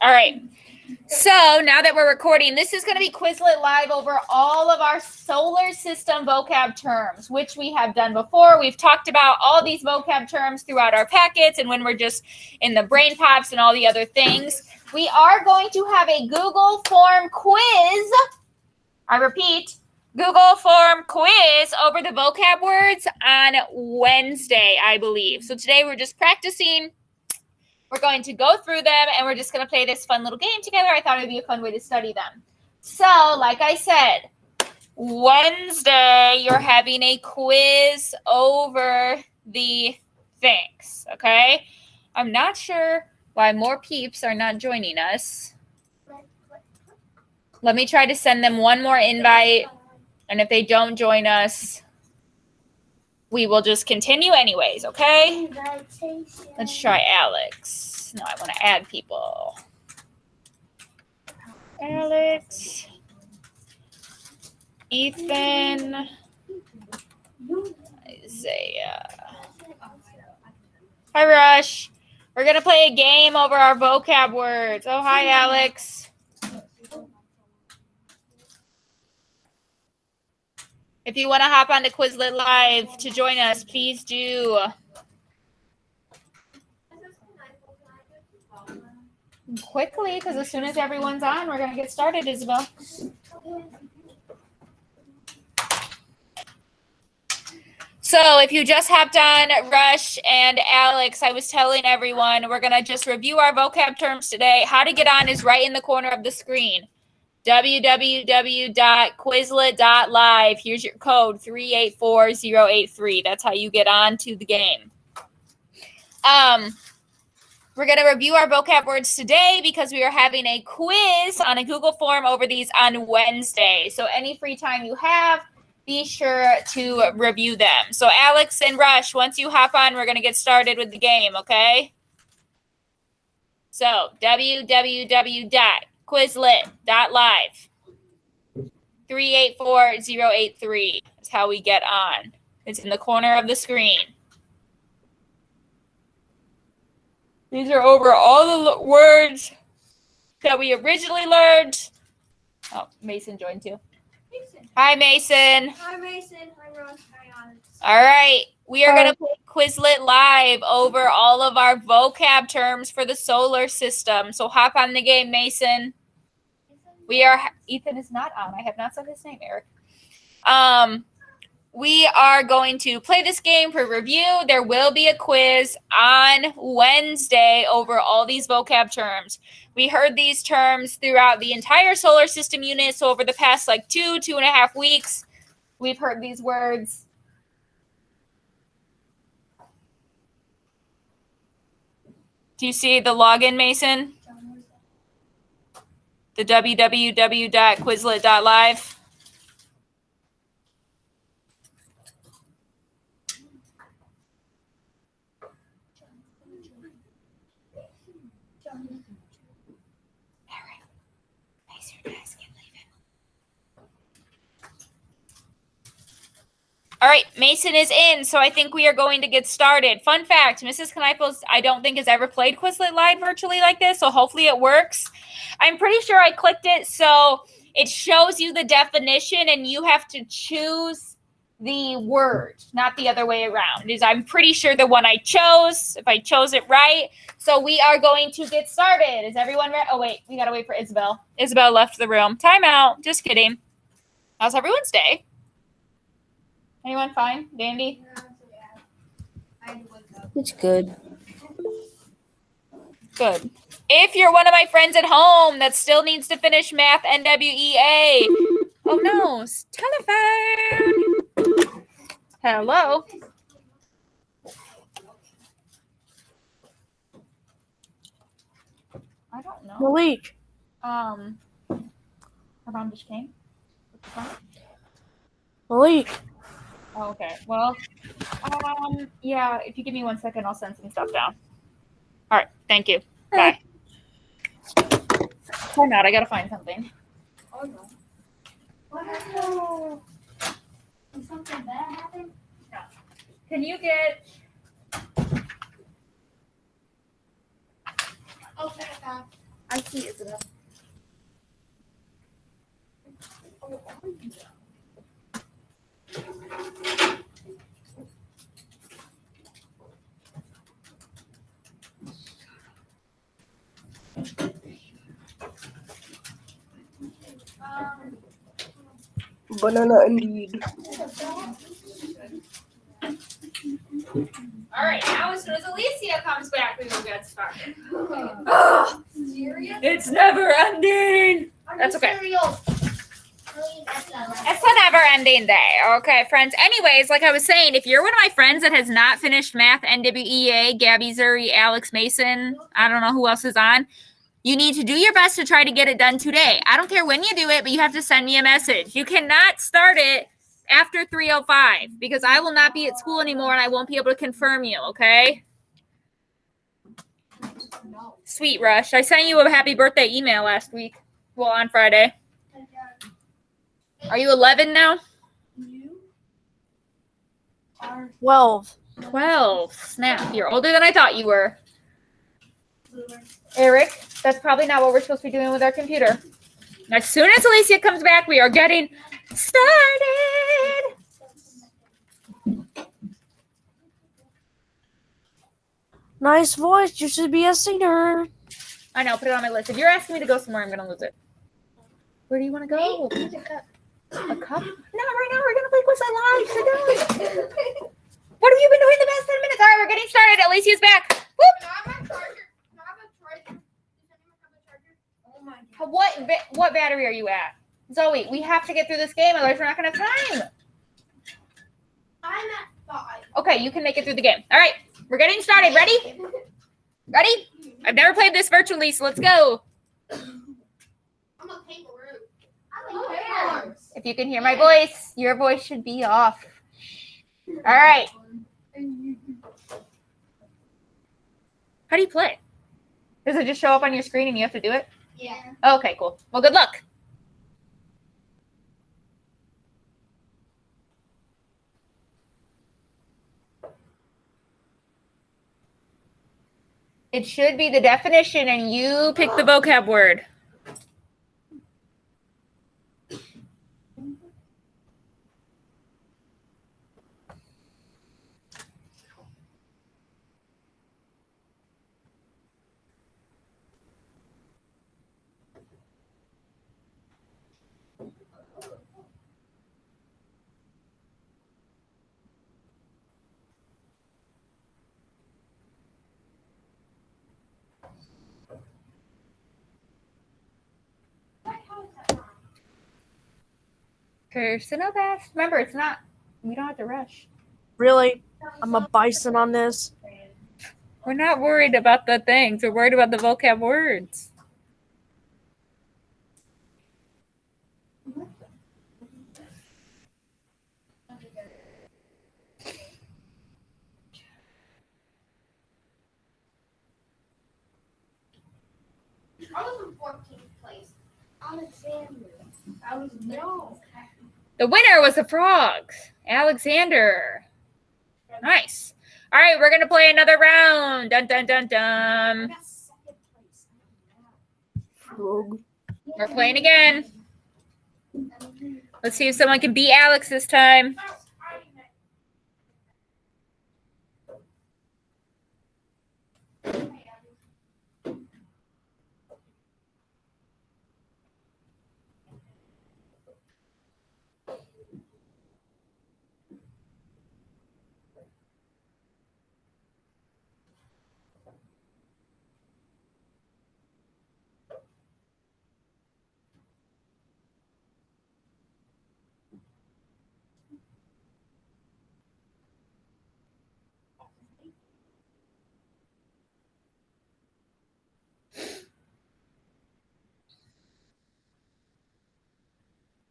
All right. So now that we're recording, this is going to be Quizlet Live over all of our solar system vocab terms, which we have done before. We've talked about all these vocab terms throughout our packets and when we're just in the brain pops and all the other things. We are going to have a Google form quiz. I repeat, Google form quiz over the vocab words on Wednesday, I believe. So today we're just practicing. We're going to go through them, and we're just going to play this fun little game together. I thought it would be a fun way to study them. So, like I said, Wednesday, you're having a quiz over the things, okay? I'm not sure why more peeps are not joining us. Let me try to send them one more invite, and if they don't join us, we will just continue anyways, okay? Let's try Alex. No, I want to add people. Alex, Ethan, Isaiah. Hi, Rush. We're going to play a game over our vocab words. Oh, hi, Alex. If you want to hop on to Quizlet Live to join us, please do. Quickly, because as soon as everyone's on, we're going to get started, Isabel. So if you just hopped on, Rush and Alex, I was telling everyone we're going to just review our vocab terms today. How to get on is right in the corner of the screen. www.quizlet.live. Here's your code 384083. That's how you get on to the game. We're going to review our vocab words today because we are having a quiz on a Google form over these on Wednesday. So any free time you have, be sure to review them. So Alex and Rush, once you hop on, we're going to get started with the game, okay? So www.quizlet.live. 384083 is how we get on. It's in the corner of the screen. These are over all the words that we originally learned. Oh, Mason joined too. Mason. Hi, Mason. Hi, Mason. Hi, Ross. Hi, Alex. All right. We are going to play Quizlet Live over all of our vocab terms for the solar system. So hop on the game, Mason. Ethan is not on. I have not said his name, Eric. We are going to play this game for review. There will be a quiz on Wednesday over all these vocab terms. We heard these terms throughout the entire solar system unit. So over the past 2.5 weeks, we've heard these words. Do you see the login, Mason? The www.quizlet.live. All right, Mason is in, so I think we are going to get started. Fun fact, Mrs. Kneifels, I don't think has ever played Quizlet Live virtually like this, so hopefully it works. I'm pretty sure I clicked it, so it shows you the definition, and you have to choose the word, not the other way around. I'm pretty sure the one I chose, if I chose it right. So we are going to get started. Is everyone ready? Oh, wait, we got to wait for Isabel. Isabel left the room. Time out. Just kidding. How's everyone's day? Anyone fine? Dandy? It's good. Good. If you're one of my friends at home that still needs to finish math NWEA. Oh no, telephone. Hello. I don't know. Malik. Her mom just came. Malik. Oh, okay. Well, yeah, if you give me 1 second, I'll send some stuff down. All right. Thank you. Bye. Time out. I got to find something. Oh, no. Wow. Did something bad happen? Can you get I see Isabel. Banana indeed. All right, now as soon as Alicia comes back, we will get started. Serious? It's never ending. That's okay. It's a never ending day. Okay, friends. Anyways, like I was saying, if you're one of my friends that has not finished math, NWEA, Gabby Zuri, Alex Mason, I don't know who else is on, you need to do your best to try to get it done today. I don't care when you do it, but you have to send me a message. You cannot start it after 3:05 because I will not be at school anymore and I won't be able to confirm you, okay? Sweet Rush. I sent you a happy birthday email last week. Well, on Friday. Are you 11 now? You are 12. 12. Snap. You're older than I thought you were. Eric, that's probably not what we're supposed to be doing with our computer. As soon as Alicia comes back, we are getting started. Nice voice. You should be a singer. I know, put it on my list. If you're asking me to go somewhere, I'm going to lose it. Where do you want to go? A cup? No, right now we're going to play Quiz Live. Sit down. What have you been doing the past 10 minutes? All right, we're getting started. Alicia's back. Whoop. Oh my god. What battery are you at? Zoe, we have to get through this game, otherwise we're not going to have time. I'm at 5. Okay, you can make it through the game. All right, we're getting started. Ready? Ready? I've never played this virtually, so let's go. I'm a kangaroo. I like If you can hear my voice, your voice should be off. All right. How do you play? Does it just show up on your screen and you have to do it? Yeah. Okay, cool. Well, good luck. It should be the definition and you pick the vocab word. Personal best. Remember, it's not, we don't have to rush. Really? I'm a bison on this. We're not worried about the things. We're worried about the vocab words. I was in 14th place. Alexander. I was no. The winner was the frogs. Alexander. Nice. All right, we're going to play another round. Dun, dun, dun, I dun. got 2nd place. Frog. We're playing again. Let's see if someone can beat Alex this time.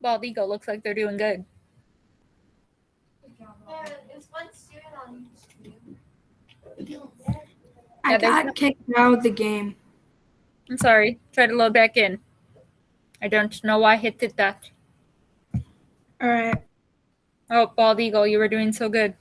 Bald Eagle looks like they're doing good. Yeah, it's fun seeing on YouTube. I Yeah, there's got kicked out of the game. I'm sorry. Try to load back in. I don't know why I did that. All right. Oh, Bald Eagle, you were doing so good.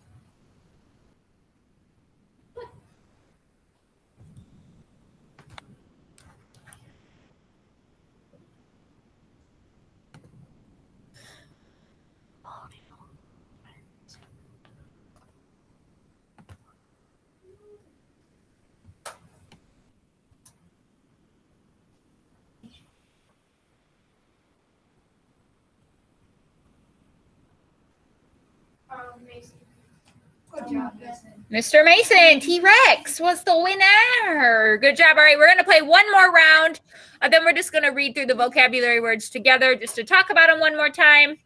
Mr. Mason, T-Rex was the winner. Good job. All right, we're going to play one more round. Then we're just going to read through the vocabulary words together just to talk about them one more time.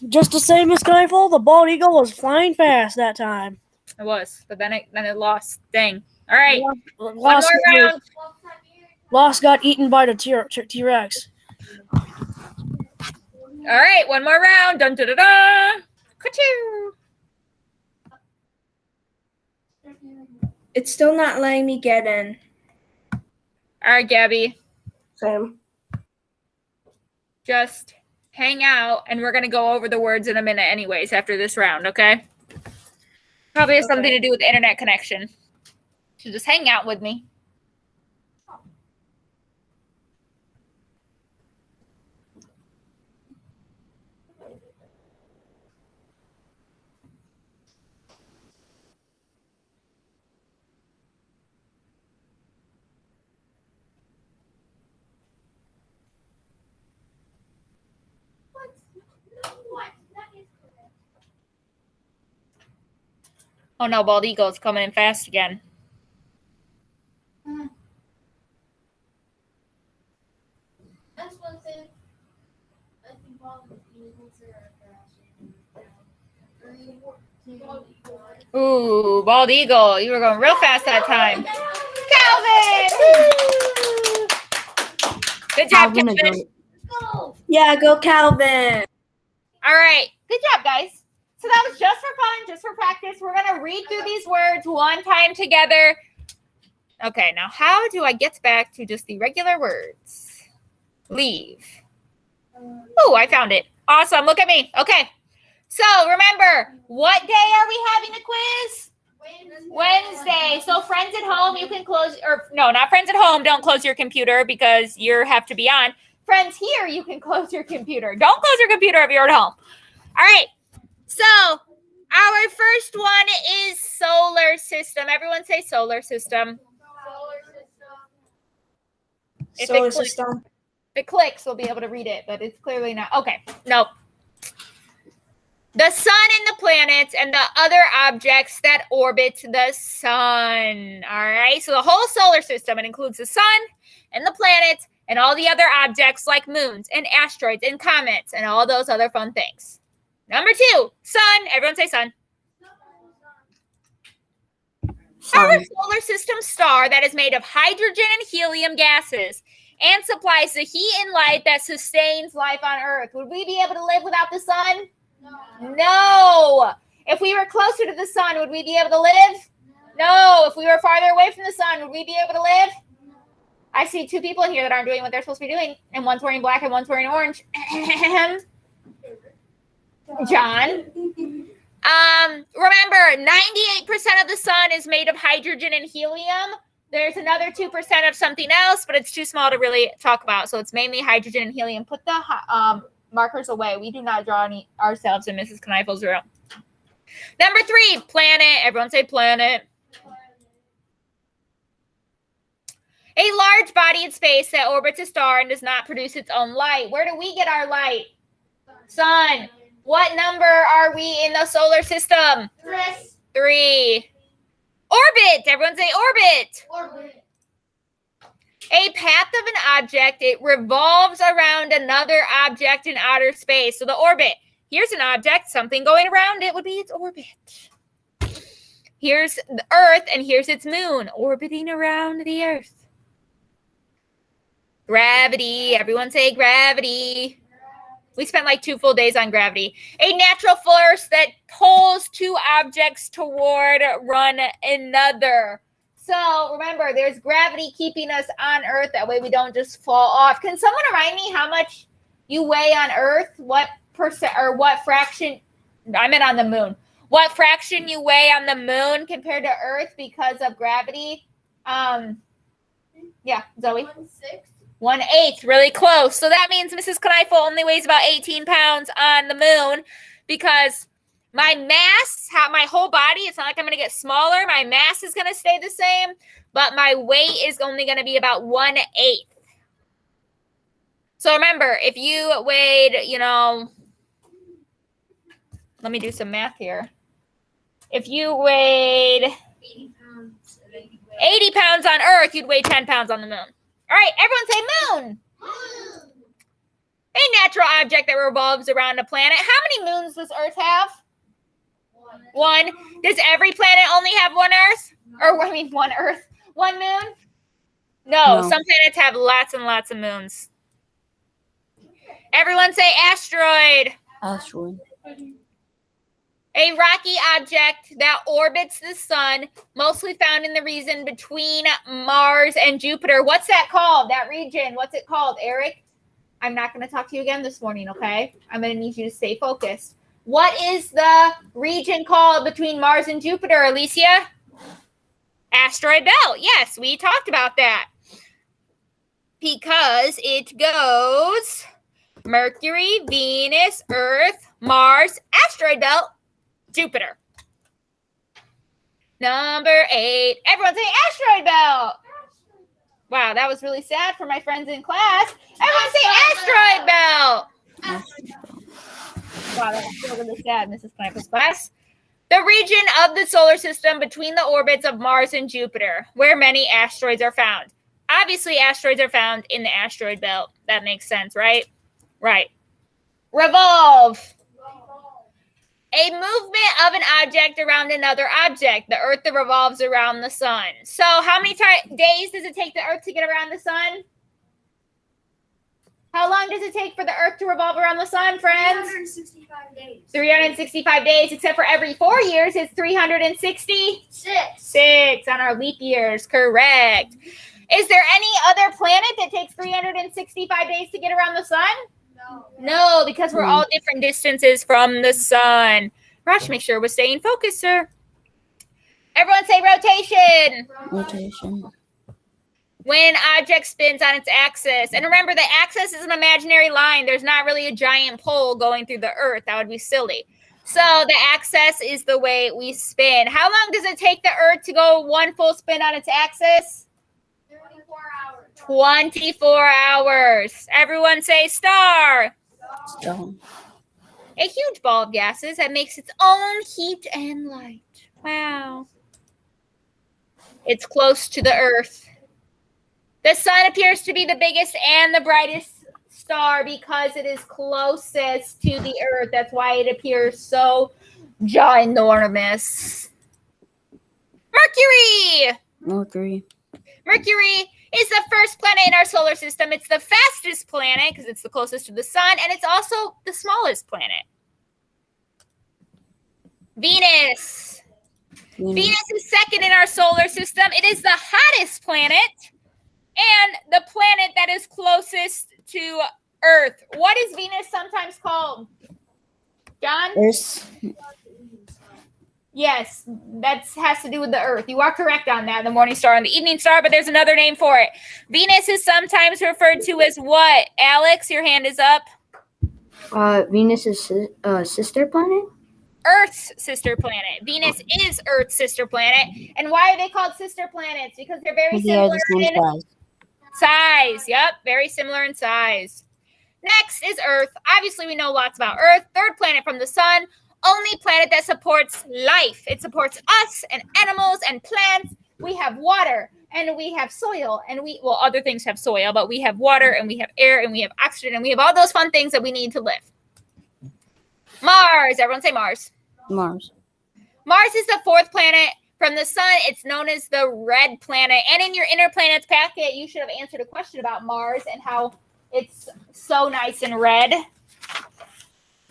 Just to say, Miss Skyfall, the bald eagle was flying fast that time. It was, but then it lost. Dang. All right, one Lost more round. got eaten by the T-Rex. All right, one more round. Dun da da da. Ka-choo. It's still not letting me get in. All right, Gabby. Same. Just hang out, and we're going to go over the words in a minute anyways after this round, okay? Probably has something to do with the internet connection. So just hang out with me. Oh no, bald eagle's coming in fast again. That's one thing. I think all the eagles are Ooh, bald eagle. You were going real fast that time. Calvin! Woo! Good job, Calvin. Go! Yeah, go Calvin. All right. Good job, guys. So that was just for fun, just for practice. We're going to read through these words one time together. Okay, now how do I get back to just the regular words? Leave. Oh, I found it. Awesome. Look at me. Okay. So remember, what day are we having a quiz? Wednesday. So friends at home, you can close, or no, not friends at home. Don't close your computer because you have to be on. Friends here, you can close your computer. Don't close your computer if you're at home. All right. So our first one is solar system. Everyone say solar system. Solar system. If it clicks, we'll be able to read it, but it's clearly not. Okay. Nope. The sun and the planets and the other objects that orbit the sun. All right. So the whole solar system, it includes the sun and the planets and all the other objects like moons and asteroids and comets and all those other fun things. Number 2, sun. Everyone say sun. Our solar system star that is made of hydrogen and helium gases and supplies the heat and light that sustains life on Earth. Would we be able to live without the sun? No. If we were closer to the sun, would we be able to live? No. If we were farther away from the sun, would we be able to live? I see 2 people in here that aren't doing what they're supposed to be doing, and one's wearing black and one's wearing orange. John. Remember, 98% of the sun is made of hydrogen and helium. There's another 2% of something else, but it's too small to really talk about. So it's mainly hydrogen and helium. Put the markers away. We do not draw any ourselves in Mrs. Kneiffel's room. Number 3, planet. Everyone say planet. A large body in space that orbits a star and does not produce its own light. Where do we get our light? Sun. What number are we in the solar system? 3. Orbit. Everyone say orbit. A path of an object. It revolves around another object in outer space. So the orbit. Here's an object. Something going around it would be its orbit. Here's the Earth, and here's its moon orbiting around the Earth. Gravity. Everyone say gravity. We spent like 2 full days on gravity. A natural force that pulls 2 objects toward one another. So remember, there's gravity keeping us on Earth. That way we don't just fall off. Can someone remind me how much you weigh on Earth? What percent or what fraction? I meant on the moon. What fraction you weigh on the moon compared to Earth because of gravity? Yeah, Zoe. 1/8, really close. So that means Mrs. Kneifel only weighs about 18 pounds on the moon because my mass, my whole body, it's not like I'm going to get smaller. My mass is going to stay the same, but my weight is only going to be about 1/8. So remember, if you weighed, let me do some math here. If you weighed 80 pounds. 80 pounds on Earth, you'd weigh 10 pounds on the moon. All right, everyone say moon. A natural object that revolves around a planet. How many moons does Earth have? One. Does every planet only have one Earth? Or, I mean, one Earth. One moon? No, some planets have lots and lots of moons. Everyone say asteroid. Asteroid. A rocky object that orbits the sun, mostly found in the region between Mars and Jupiter. What's that called? That region. What's it called, Eric? I'm not going to talk to you again this morning, okay? I'm going to need you to stay focused. What is the region called between Mars and Jupiter, Alicia? Asteroid belt. Yes, we talked about that. Because it goes Mercury, Venus, Earth, Mars, asteroid belt, Jupiter. Number 8. Everyone say asteroid belt. Wow, that was really sad for my friends in class. Everyone say asteroid belt. Wow, that was really sad, Mrs. Piper's class. The region of the solar system between the orbits of Mars and Jupiter, where many asteroids are found. Obviously, asteroids are found in the asteroid belt. That makes sense, right? Right. Revolve. A movement of an object around another object. The Earth that revolves around the sun. So how many days does it take the Earth to get around the sun? How long does it take for the Earth to revolve around the sun, friends? 365 days. 365 days, except for every 4 years, it's 366 on our leap years. Correct. Is there any other planet that takes 365 days to get around the sun? No, because we're all different distances from the sun. Rush, make sure we're staying focused, sir. Everyone say rotation. Rotation. When object spins on its axis. And remember, the axis is an imaginary line. There's not really a giant pole going through the Earth. That would be silly. So the axis is the way we spin. How long does it take the Earth to go one full spin on its axis? 24 hours. 24 hours. Everyone say star. Stone. A huge ball of gases that makes its own heat and light. Wow. It's close to the Earth. The sun appears to be the biggest and the brightest star because it is closest to the Earth. That's why it appears so ginormous. Mercury. Mercury. Mercury is the first planet in our solar system. It's the fastest planet because it's the closest to the sun, and it's also the smallest planet. Venus. Venus is second in our solar system. It is the hottest planet and the planet that is closest to Earth. What is Venus sometimes called? John? Earth. Yes, that has to do with the Earth. You are correct on that, the morning star and the evening star, but there's another name for it. Venus is sometimes referred to as what? Alex, your hand is up. Venus is sister planet? Earth's sister planet. Venus is Earth's sister planet. And why are they called sister planets? Because they're very They are similar the same in size. Yep, very similar in size. Next is Earth. Obviously, we know lots about Earth. Third planet from the sun. Only planet that supports life. It supports us and animals and plants. We have water and we have soil and other things have soil, but we have water and we have air and we have oxygen and we have all those fun things that we need to live. Mars. Everyone say Mars. Mars. Mars is the fourth planet from the sun. It's known as the red planet. And in your inner planets packet, you should have answered a question about Mars and how it's so nice and red.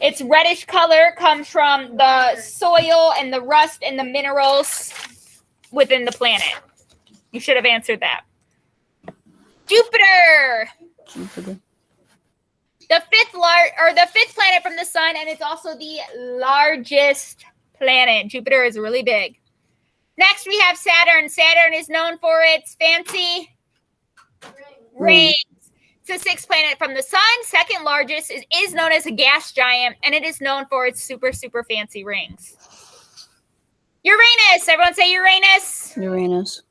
Its reddish color comes from the soil and the rust and the minerals within the planet. You should have answered that. Jupiter. The fifth planet from the sun, and it's also the largest planet. Jupiter is really big. Next, we have Saturn. Saturn is known for its fancy rings. It's the sixth planet from the sun. Second largest is known as a gas giant, and it is known for its super, super fancy rings. Uranus. Everyone say Uranus. Uranus.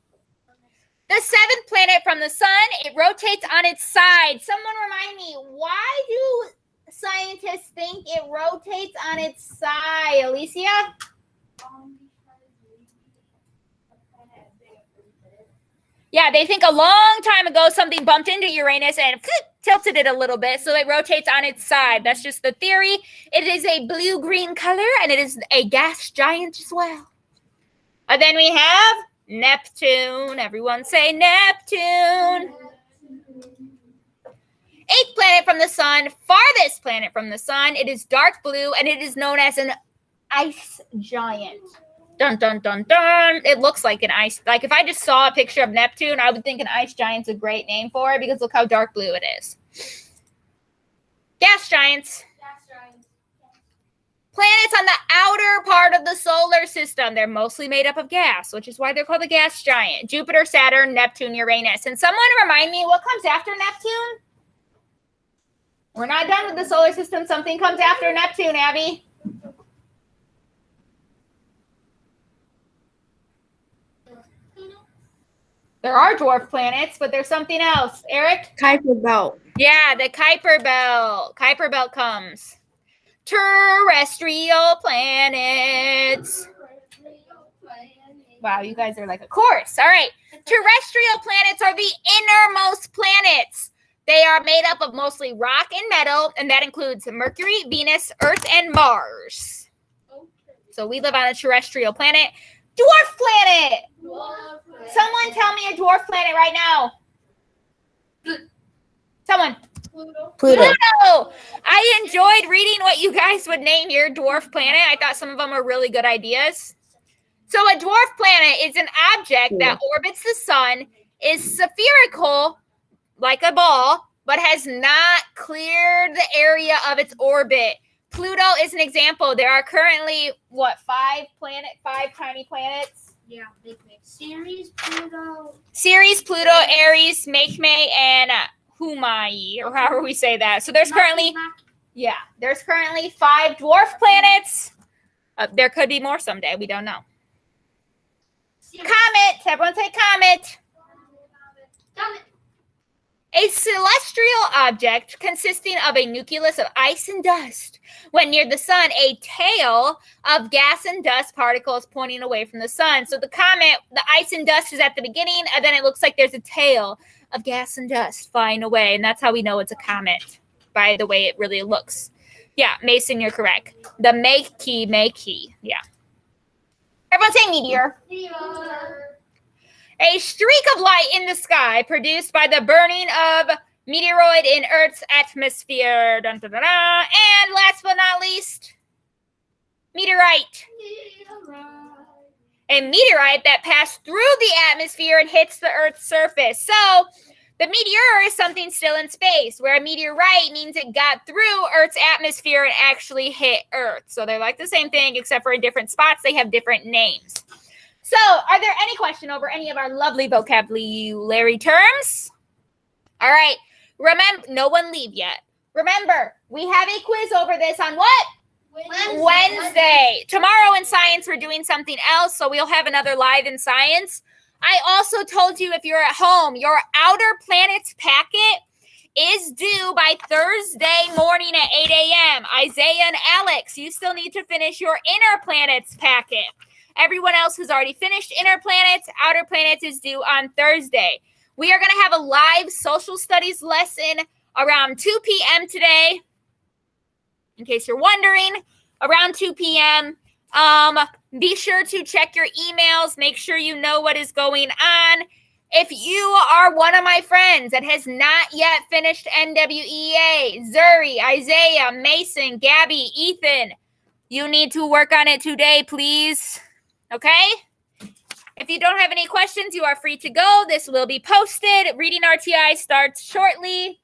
The seventh planet from the sun. It rotates on its side. Someone remind me, why do scientists think it rotates on its side? Alicia? Yeah, they think a long time ago something bumped into Uranus and tilted it a little bit, so it rotates on its side. That's just the theory. It is a blue-green color, and it is a gas giant as well. And then we have Neptune. Everyone say Neptune. 8th planet from the sun, farthest planet from the sun. It is dark blue, and it is known as an ice giant. Dun, dun, dun, dun. It looks like an ice. Like if I just saw a picture of Neptune, I would think an ice giant's a great name for it because look how dark blue it is. Gas giants. Planets on the outer part of the solar system. They're mostly made up of gas, which is why they're called a gas giant. Jupiter, Saturn, Neptune, Uranus. And someone remind me, what comes after Neptune? We're not done with the solar system. Something comes after Neptune, Abby. There are dwarf planets, but there's something else. Eric? Kuiper Belt. Yeah, the Kuiper Belt. Kuiper Belt comes. Terrestrial planets. Wow, you guys are like a chorus. All right. Terrestrial planets are the innermost planets. They are made up of mostly rock and metal, and that includes Mercury, Venus, Earth, and Mars. So we live on a terrestrial planet. Dwarf planet! Someone tell me a dwarf planet right now. Someone. Pluto. I enjoyed reading what you guys would name your dwarf planet. I thought some of them were really good ideas. So a dwarf planet is an object that orbits the sun, is spherical, like a ball, but has not cleared the area of its orbit. Pluto is an example. There are currently, five tiny planets? Yeah, big Ceres, Pluto. Ceres, Pluto, Aries, Makemake, and Humai, or however we say that. So there's currently 5 dwarf planets. There could be more someday. We don't know. Comet. Everyone say comet. Comet. A celestial object consisting of a nucleus of ice and dust. When near the sun, a tail of gas and dust particles pointing away from the sun. So the comet, the ice and dust is at the beginning, and then it looks like there's a tail of gas and dust flying away. And that's how we know it's a comet, by the way it really looks. Yeah, Mason, you're correct. The Makey. Yeah. Everyone say meteor. A streak of light in the sky produced by the burning of meteoroid in Earth's atmosphere. Dun, dun, dun, dun. And last but not least, meteorite. A meteorite that passed through the atmosphere and hits the Earth's surface. So the meteor is something still in space, where a meteorite means it got through Earth's atmosphere and actually hit Earth. So they're like the same thing, except for in different spots, they have different names. So, are there any question over any of our lovely vocabulary terms? All right. Remember, no one leave yet. Remember, we have a quiz over this on what? Wednesday. Tomorrow in science, we're doing something else, so we'll have another live in science. I also told you if you're at home, your outer planets packet is due by Thursday morning at 8 a.m. Isaiah and Alex, you still need to finish your inner planets packet. Everyone else who's already finished inner planets, outer planets is due on Thursday. We are going to have a live social studies lesson around 2 p.m. today. In case you're wondering, around 2 p.m. Be sure to check your emails. Make sure you know what is going on. If you are one of my friends that has not yet finished NWEA, Zuri, Isaiah, Mason, Gabby, Ethan, you need to work on it today, please. Okay? If you don't have any questions, you are free to go. This will be posted. Reading RTI starts shortly.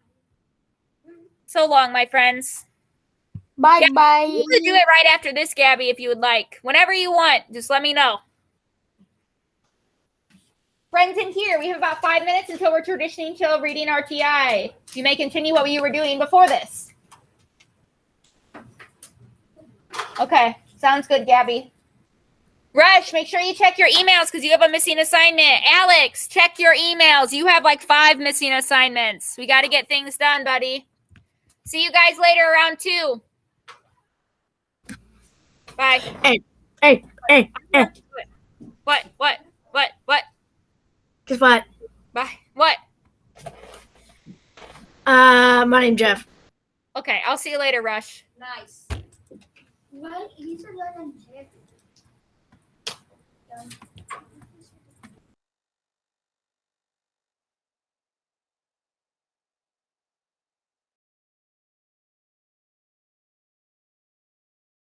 So long, my friends. Bye-bye. You could do it right after this, Gabby, if you would like. Whenever you want, just let me know. Friends in here, we have about 5 minutes until we're transitioning to reading RTI. You may continue what you were doing before this. Okay, sounds good, Gabby. Rush, make sure you check your emails because you have a missing assignment. Alex, check your emails. You have like 5 missing assignments. We got to get things done, buddy. See you guys later around 2. Bye. Hey. What? Guess what? My name's Jeff. Okay, I'll see you later, Rush. Nice. What? He's 11 too.